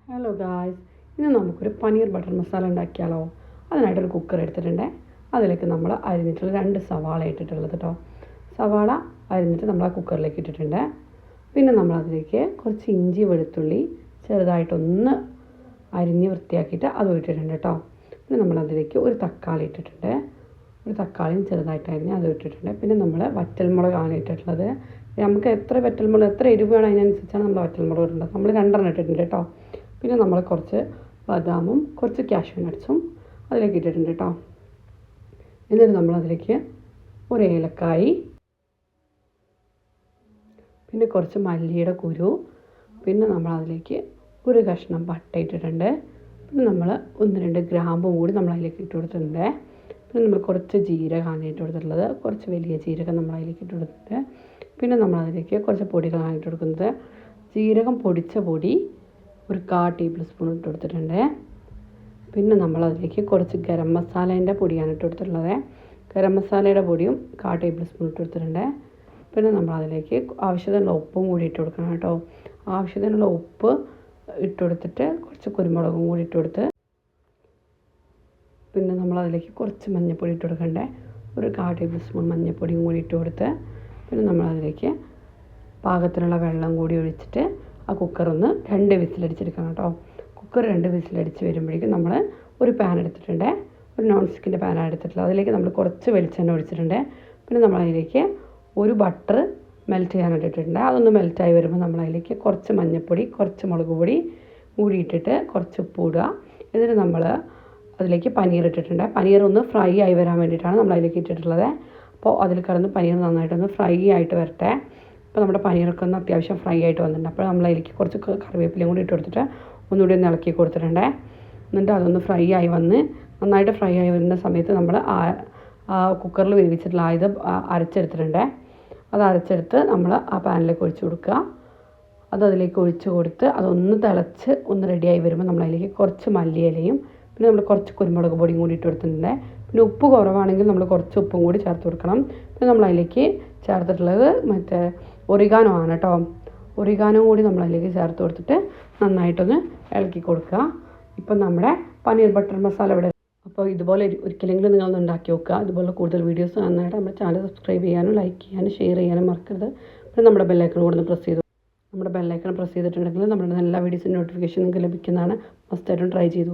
Hello guys, ഇന്ന് നമുക്കൊരു paneer butter masala ഉണ്ടാക്കിയാലോ. അതിനായിട്ടൊരു കുക്കർ എടുത്തിട്ടുണ്ട്. അതിലേക്ക് നമ്മൾ അരിഞ്ഞിട്ടുള്ള 2 സവാള ഇട്ടിട്ടുള്ളത് കേട്ടോ. സവാള അരിഞ്ഞിട്ട് നമ്മൾ ആ കുക്കറിലേക്ക് ഇട്ടിട്ടുണ്ട്. പിന്നെ നമ്മളതിലേക്ക് കുറച്ച് ഇഞ്ചി വെളുത്തുള്ളി ചെറുതായിട്ടൊന്ന് അരിഞ്ഞ് വൃത്തിയാക്കിയിട്ട് അതും ഇട്ടിട്ടുണ്ട് കേട്ടോ. പിന്നെ നമ്മളതിലേക്ക് ഒരു തക്കാളി ഇട്ടിട്ടുണ്ട്. ഒരു തക്കാളിയും ചെറുതായിട്ട് അരിഞ്ഞ് അതും ഇട്ടിട്ടുണ്ട്. പിന്നെ നമ്മൾ വറ്റൽമുളകാണ് ഇട്ടിട്ടുള്ളത്. നമുക്ക് എത്ര വറ്റൽമുളക് എത്ര എരിവ് വേണം അതിനനുസരിച്ചാണ് നമ്മൾ വറ്റൽമുളക് ഇടേണ്ടത്. നമ്മൾ 2 ഇട്ടിട്ടുണ്ട് കേട്ടോ. പിന്നെ നമ്മൾ കുറച്ച് ബദാമും കുറച്ച് കാഷ്യൂ നട്ട്സും അതിലേക്ക് ഇട്ടിട്ടുണ്ട് കേട്ടോ. എന്നിട്ട് നമ്മളതിലേക്ക് ഒരു ഏലക്കായി, പിന്നെ കുറച്ച് മല്ലിയുടെ കുരു, പിന്നെ നമ്മളതിലേക്ക് ഒരു കഷ്ണം പട്ട ഇട്ടിട്ടുണ്ട്. പിന്നെ നമ്മൾ 1-2 ഗ്രാമ്പും കൂടി നമ്മളതിലേക്ക് ഇട്ട് കൊടുത്തിട്ടുണ്ട്. പിന്നെ നമ്മൾ കുറച്ച് ജീരകമാണ് ഇട്ട് കൊടുത്തിട്ടുള്ളത്. കുറച്ച് വലിയ ജീരകം നമ്മളതിലേക്ക് ഇട്ട് കൊടുത്തിട്ടുണ്ട്. പിന്നെ നമ്മളതിലേക്ക് കുറച്ച് പൊടികളാണ് ഇട്ട് കൊടുക്കുന്നത്. ജീരകം പൊടിച്ച പൊടി ഒരു 1/4 ടേബിൾ സ്പൂൺ ഇട്ട് കൊടുത്തിട്ടുണ്ട്. പിന്നെ നമ്മളതിലേക്ക് കുറച്ച് ഗരം മസാലേൻ്റെ പൊടിയാണ് ഇട്ട് കൊടുത്തിട്ടുള്ളത്. ഗരം മസാലയുടെ പൊടിയും 1/4 ടേബിൾ സ്പൂൺ ഇട്ട് കൊടുത്തിട്ടുണ്ട്. പിന്നെ നമ്മളതിലേക്ക് ആവശ്യത്തിനുള്ള ഉപ്പും കൂടി ഇട്ട് കൊടുക്കണം കേട്ടോ. ആവശ്യത്തിനുള്ള ഉപ്പ് ഇട്ട് കൊടുത്തിട്ട് കുറച്ച് കുരുമുളകും കൂടി ഇട്ട് കൊടുത്ത്, പിന്നെ നമ്മളതിലേക്ക് കുറച്ച് മഞ്ഞൾപ്പൊടി ഇട്ട് കൊടുക്കണ്ടേ. ഒരു 1/4 ടേബിൾ സ്പൂൺ മഞ്ഞൾപ്പൊടിയും കൂടി ഇട്ട് കൊടുത്ത്, പിന്നെ നമ്മളതിലേക്ക് പാകത്തിനുള്ള വെള്ളം കൂടി ഒഴിച്ചിട്ട് ആ കുക്കറൊന്ന് 2 വിസിലടിച്ചെടുക്കണം കേട്ടോ. കുക്കർ 2 വിസിലടിച്ച് വരുമ്പോഴേക്കും നമ്മൾ ഒരു പാൻ എടുത്തിട്ടുണ്ട്. ഒരു നോൺ സ്റ്റിക്കിൻ്റെ പാനാണ് എടുത്തിട്ടുള്ളത്. അതിലേക്ക് നമ്മൾ കുറച്ച് വെളിച്ചെണ്ണ ഒഴിച്ചിട്ടുണ്ട്. പിന്നെ നമ്മളതിലേക്ക് ഒരു ബട്ടർ മെൽറ്റ് ചെയ്യാനായിട്ട് ഇട്ടിട്ടുണ്ട്. അതൊന്ന് മെൽറ്റായി വരുമ്പോൾ നമ്മളതിലേക്ക് കുറച്ച് മഞ്ഞൾപ്പൊടി, കുറച്ച് മുളക് പൊടി കൂടി ഇട്ടിട്ട് കുറച്ച് ഉപ്പ് ഇടുക. എന്നിട്ട് നമ്മൾ അതിലേക്ക് പനീർ ഇട്ടിട്ടുണ്ട്. പനീർ ഒന്ന് ഫ്രൈ ആയി വരാൻ വേണ്ടിയിട്ടാണ് നമ്മളതിലേക്ക് ഇട്ടിട്ടുള്ളത്. അപ്പോൾ അതിൽ കിടന്ന് പനീർ നന്നായിട്ടൊന്ന് ഫ്രൈ ആയിട്ട് വരട്ടെ. അപ്പോൾ നമ്മുടെ പനീറൊക്കെ ഒന്ന് അത്യാവശ്യം ഫ്രൈ ആയിട്ട് വന്നിട്ടുണ്ട്. അപ്പോൾ നമ്മളതിലേക്ക് കുറച്ച് കറിവേപ്പിലയും കൂടി ഇട്ട് കൊടുത്തിട്ട് ഒന്നുകൂടി ഒന്ന് ഇളക്കി കൊടുത്തിട്ടുണ്ട്. എന്നിട്ട് അതൊന്ന് ഫ്രൈ ആയി വന്ന് നന്നായിട്ട് ഫ്രൈ ആയി വരുന്ന സമയത്ത് നമ്മൾ ആ കുക്കറിൽ വേവിച്ചിട്ടുള്ള ഇത് അരച്ചെടുത്തിട്ടുണ്ട്. അത് അരച്ചെടുത്ത് നമ്മൾ ആ പാനിലേക്ക് ഒഴിച്ച് കൊടുക്കുക. അതിലേക്ക് ഒഴിച്ച് കൊടുത്ത് അതൊന്ന് തിളച്ച് ഒന്ന് റെഡിയായി വരുമ്പോൾ നമ്മളതിലേക്ക് കുറച്ച് മല്ലിയിലയും പിന്നെ നമ്മൾ കുറച്ച് കുരുമുളക് പൊടിയും കൂടി ഇട്ട് കൊടുത്തിട്ടുണ്ട്. പിന്നെ ഉപ്പ് കുറവാണെങ്കിൽ നമ്മൾ കുറച്ച് ഉപ്പും കൂടി ചേർത്ത് കൊടുക്കണം. പിന്നെ നമ്മളതിലേക്ക് ചേർത്തിട്ടുള്ളത് മറ്റേ ഒറിഗാനോ ആണ് കേട്ടോ. ഒറിഗാനോ കൂടി നമ്മളതിലേക്ക് ചേർത്ത് കൊടുത്തിട്ട് നന്നായിട്ടൊന്ന് ഇളക്കി കൊടുക്കുക. ഇപ്പം നമ്മുടെ പനീർ ബട്ടർ മസാല ഇവിടെ. അപ്പോൾ ഇതുപോലെ ഒരിക്കലെങ്കിലും നിങ്ങളൊന്ന് ഉണ്ടാക്കി നോക്കുക. ഇതുപോലെ കൂടുതൽ വീഡിയോസ് കാണാനായിട്ട് നമ്മുടെ ചാനൽ സബ്സ്ക്രൈബ് ചെയ്യാനും ലൈക്ക് ചെയ്യാനും ഷെയർ ചെയ്യാനും മറക്കരുത്. പിന്നെ നമ്മുടെ ബെല്ലൈക്കൺ കൂടെ ഒന്ന് പ്രസ് ചെയ്തു. നമ്മുടെ ബെല്ലൈക്കൺ പ്രസ് ചെയ്തിട്ടുണ്ടെങ്കിൽ നമ്മുടെ എല്ലാ വീഡിയോസിൻ്റെ നോട്ടിഫിക്കേഷൻ നിങ്ങൾക്ക് ലഭിക്കുന്നതാണ്. മസ്റ്റായിട്ടും ട്രൈ ചെയ്തു.